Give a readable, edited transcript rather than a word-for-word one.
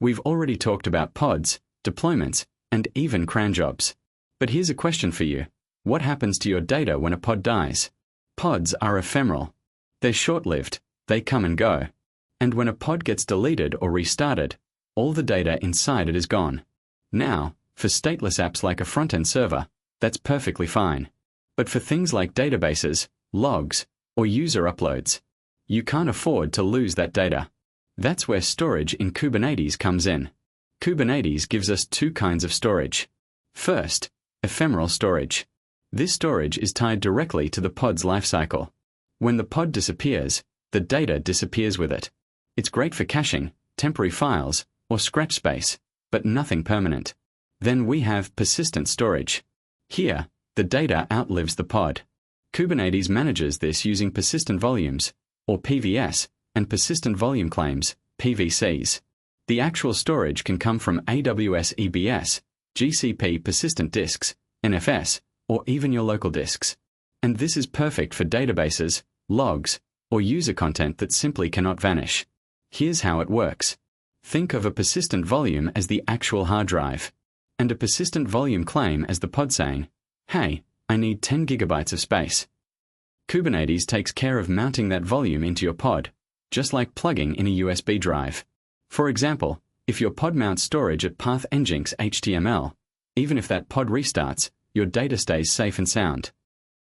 We've already talked about pods, deployments, and even cran jobs. But here's a question for you. What happens to your data when a pod dies? Pods are ephemeral. They're short-lived, they come and go. And when a pod gets deleted or restarted, all the data inside it is gone. Now, for stateless apps like a front-end server, that's perfectly fine. But for things like databases, logs, or user uploads, you can't afford to lose that data. That's where storage in Kubernetes comes in. Kubernetes gives us two kinds of storage. First, ephemeral storage. This storage is tied directly to the pod's lifecycle. When the pod disappears, the data disappears with it. It's great for caching, temporary files, or scratch space, but nothing permanent. Then we have persistent storage. Here, the data outlives the pod. Kubernetes manages this using persistent volumes, or PVS, and persistent volume claims, PVCs. The actual storage can come from AWS EBS, GCP persistent disks, NFS, or even your local disks. And this is perfect for databases, logs, or user content that simply cannot vanish. Here's how it works. Think of a persistent volume as the actual hard drive, and a persistent volume claim as the pod saying, "Hey, I need 10 gigabytes of space." Kubernetes takes care of mounting that volume into your pod, just like plugging in a USB drive. For example, if your pod mounts storage at path nginx HTML, even if that pod restarts, your data stays safe and sound.